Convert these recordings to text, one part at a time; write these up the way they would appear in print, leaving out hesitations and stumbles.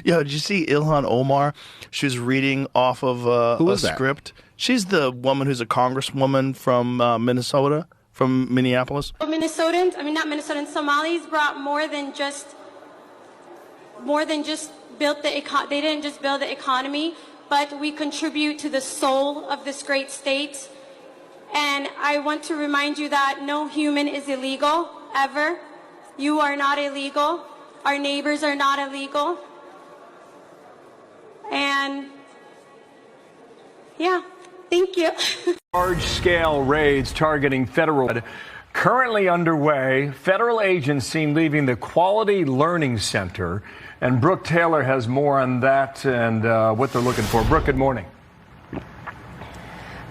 Yo, did you see Ilhan Omar? She was reading off of Who a is that? script. She's the woman who's a congresswoman from Minnesota, from Minneapolis. Minnesotans, I mean not Minnesotans, Somalis brought more than just built the they didn't just build the economy, but we contribute to the soul of this great state. And I want to remind you that no human is illegal, ever. You are not illegal. Our neighbors are not illegal. And yeah, thank you. Large-scale raids targeting federal currently underway. Federal agents seen leaving the Quality Learning Center. And Brooke Taylor has more on that and what they're looking for. Brooke, good morning.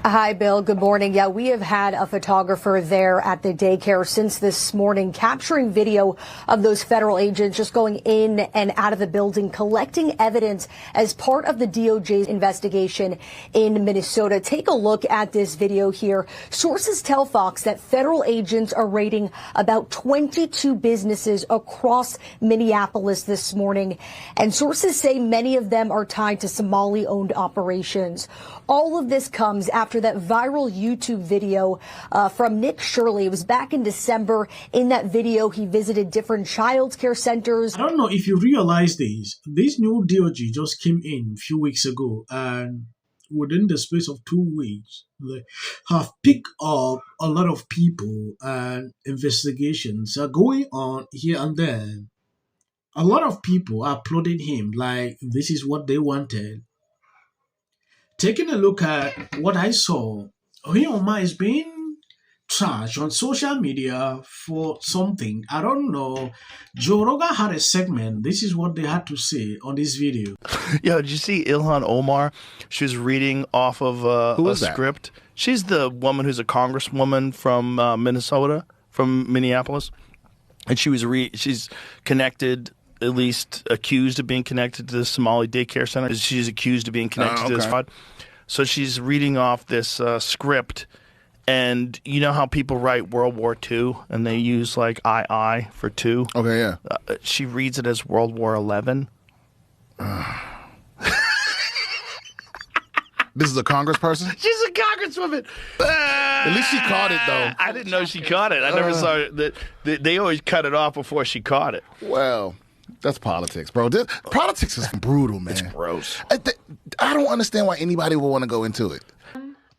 Hi, Bill. Good morning. Yeah, we have had a photographer there at the daycare since this morning, capturing video of those federal agents just going in and out of the building, collecting evidence as part of the DOJ's investigation in Minnesota. Take a look at this video here. Sources tell Fox that federal agents are raiding about 22 businesses across Minneapolis this morning. And sources say many of them are tied to Somali-owned operations. All of this comes after that viral YouTube video from Nick Shirley. It was back in December. In that video, he visited different child care centers. I don't know if you realize this new DOJ just came in a few weeks ago, and within the space of 2 weeks, they have picked up a lot of people, and investigations are going on here and there. A lot of people are applauding him like this is what they wanted. Taking a look at what I saw, Ilhan Omar is being trashed on social media for something. I don't know. Joe Rogan had a segment. This is what they had to say on this video. Yo, did you see Ilhan Omar? She was reading off of a script. She's the woman who's a congresswoman from Minnesota, from Minneapolis. And she's connected, at least accused of being connected to the Somali daycare center. She's accused of being connected to this fraud. So she's reading off this script, and you know how people write World War II and they use like II for two? Okay, yeah. She reads it as World War 11. This is a congressperson? She's a congresswoman. At least she caught it, though. I didn't know she caught it. I never saw it. They always cut it off before she caught it. Well, that's politics, bro. Politics is brutal, man. It's gross. I don't understand why anybody would want to go into it.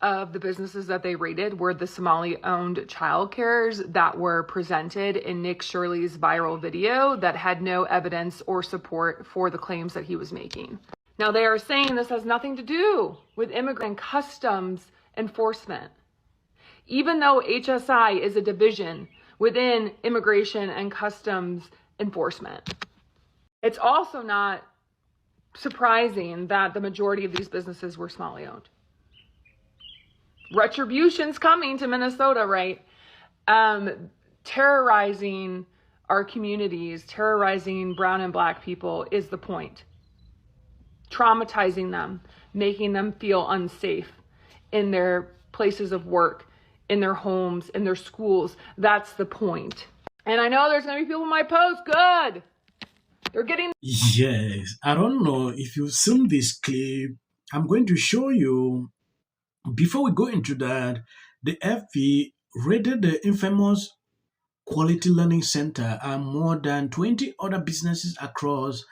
Of the businesses that they raided were the Somali-owned childcares that were presented in Nick Shirley's viral video that had no evidence or support for the claims that he was making. Now, they are saying this has nothing to do with immigrant and customs enforcement, even though HSI is a division within immigration and customs enforcement. It's also not surprising that the majority of these businesses were Somali-owned. Retribution's coming to Minnesota, right? Terrorizing our communities, terrorizing brown and black people is the point. Traumatizing them, making them feel unsafe in their places of work, in their homes, in their schools. That's the point. And I know there's going to be people in my post. Good. They're getting... Yes, I don't know if you've seen this clip. I'm going to show you. Before we go into that, the FB raided the infamous Quality Learning Center and more than 20 other businesses across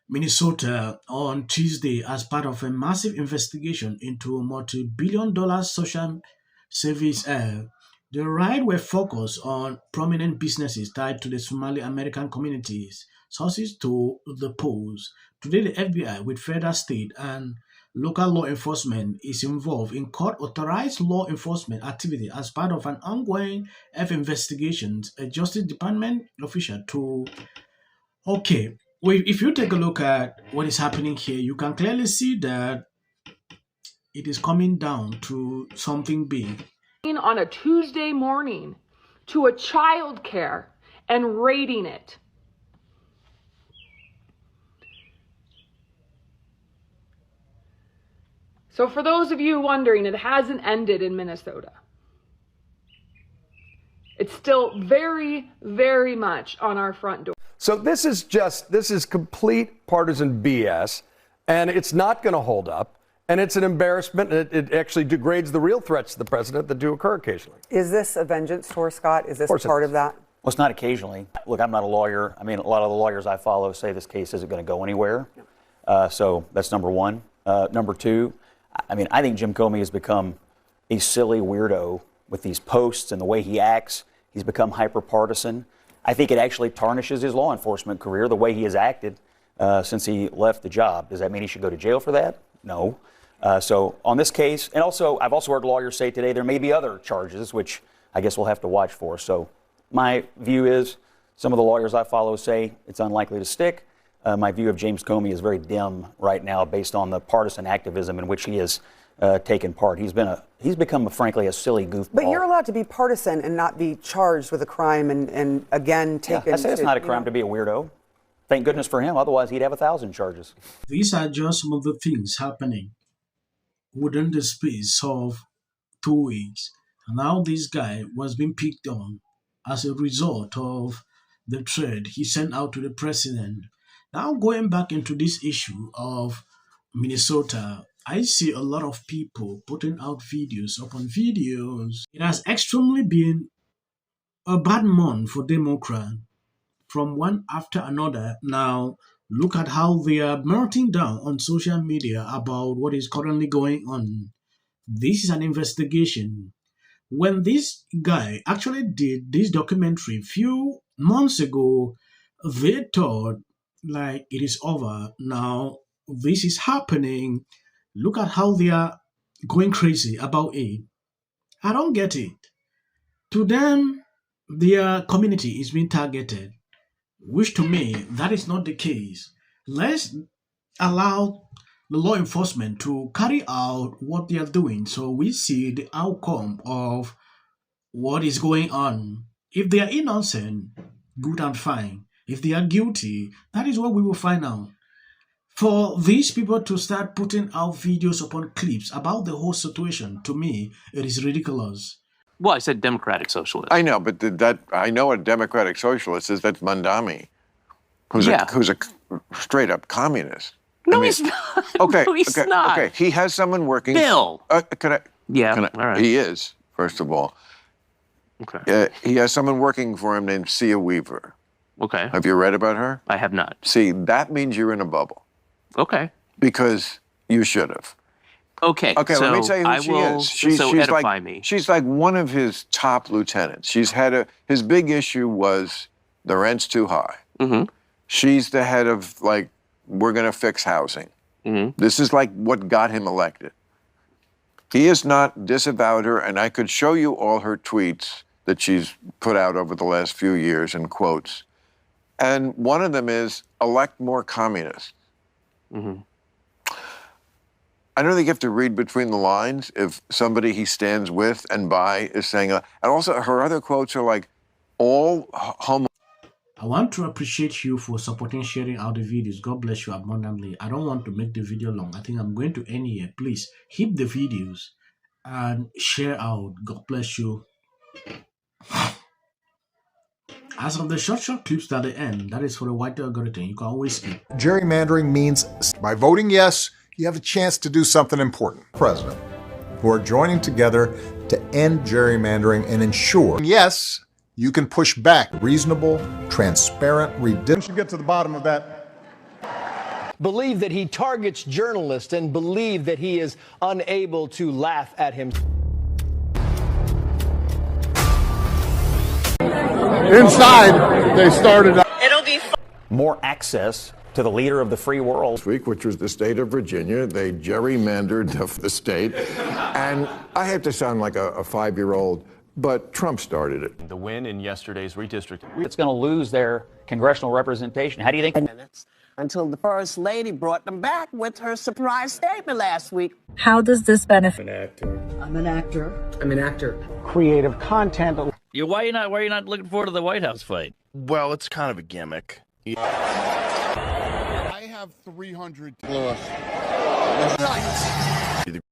Minnesota on Tuesday as part of a massive investigation into a multi-billion-dollar social service. The raid were focused on prominent businesses tied to the Somali American communities. Sources told the Post. Today, the FBI, with federal, state, and local law enforcement, is involved in court-authorized law enforcement activity as part of an ongoing investigations. A Justice Department official told. Okay, well, if you take a look at what is happening here, you can clearly see that it is coming down to something big. On a Tuesday morning to a child care and raiding it. So for those of you wondering, it hasn't ended in Minnesota. It's still very, very much on our front door. So this is complete partisan BS, and it's not going to hold up. And it's an embarrassment. It actually degrades the real threats to the president that do occur occasionally. Is this a vengeance tour, Scott? Is this part of that? Well, it's not occasionally. Look, I'm not a lawyer. I mean, a lot of the lawyers I follow say this case isn't going to go anywhere. So that's number one. Number two, I mean, I think Jim Comey has become a silly weirdo with these posts and the way he acts. He's become hyper-partisan. I think it actually tarnishes his law enforcement career, the way he has acted since he left the job. Does that mean he should go to jail for that? No. So on this case, and also I've also heard lawyers say today there may be other charges, which I guess we'll have to watch for. So my view is some of the lawyers I follow say it's unlikely to stick. My view of James Comey is very dim right now based on the partisan activism in which he has taken part. He's become, frankly, a silly goofball. But you're allowed to be partisan and not be charged with a crime and again, taken. Yeah, I say it's not a crime to be a weirdo. Thank goodness for him. Otherwise, he'd have 1,000 charges. These are just some of the things happening within the space of 2 weeks. And now this guy was being picked on as a result of the thread he sent out to the president. Now going back into this issue of Minnesota, I see a lot of people putting out videos upon videos. It has extremely been a bad month for Democrats, from one after another. Now, look at how they are melting down on social media about what is currently going on. This is an investigation. When this guy actually did this documentary a few months ago, they thought like it is over. Now, this is happening. Look at how they are going crazy about it. I don't get it. To them, their community is being targeted, which to me, that is not the case. Let's allow the law enforcement to carry out what they are doing so we see the outcome of what is going on. If they are innocent, good and fine. If they are guilty, that is what we will find out. For these people to start putting out videos upon clips about the whole situation, to me, it is ridiculous. Well, I said democratic socialist. I know, but I know what democratic socialist is. That's Mandami, who's a straight up communist. No, he's not. Okay, no, he's not. Okay, he has someone working. Bill. Yeah, all right. He is, first of all. Okay. He has someone working for him named Sia Weaver. Okay. Have you read about her? I have not. See, that means you're in a bubble. Okay. Because you should have. Okay. Okay, so let me tell you who she is. She's edify like, me. She's like one of his top lieutenants. His big issue was the rent's too high. Mm-hmm. She's the head of, like, we're going to fix housing. Mm-hmm. This is like what got him elected. He has not disavowed her, and I could show you all her tweets that she's put out over the last few years in quotes. And one of them is, elect more communists. Mm-hmm. I don't think you have to read between the lines if somebody he stands with and by is saying, and also her other quotes are like, all homo. I want to appreciate you for supporting, sharing out the videos. God bless you abundantly. I don't want to make the video long. I think I'm going to end here. Please hit the videos and share out. God bless you. As of the short clips at the end, that is for the white algorithm. You can always skip. Gerrymandering means by voting yes, you have a chance to do something important. President, who are joining together to end gerrymandering and ensure, yes, you can push back reasonable, transparent, We should get to the bottom of that. Believe that he targets journalists and believe that he is unable to laugh at him. Inside, they started. It'll be More access to the leader of the free world. This week, which was the state of Virginia, they gerrymandered the state. And I have to sound like a 5-year-old, but Trump started it. The win in yesterday's redistricting. It's going to lose their congressional representation. How do you think? Minutes until the First Lady brought them back with her surprise statement last week. How does this benefit? I'm an actor. Creative content. Why are you not looking forward to the White House fight? Well, it's kind of a gimmick. I have 300.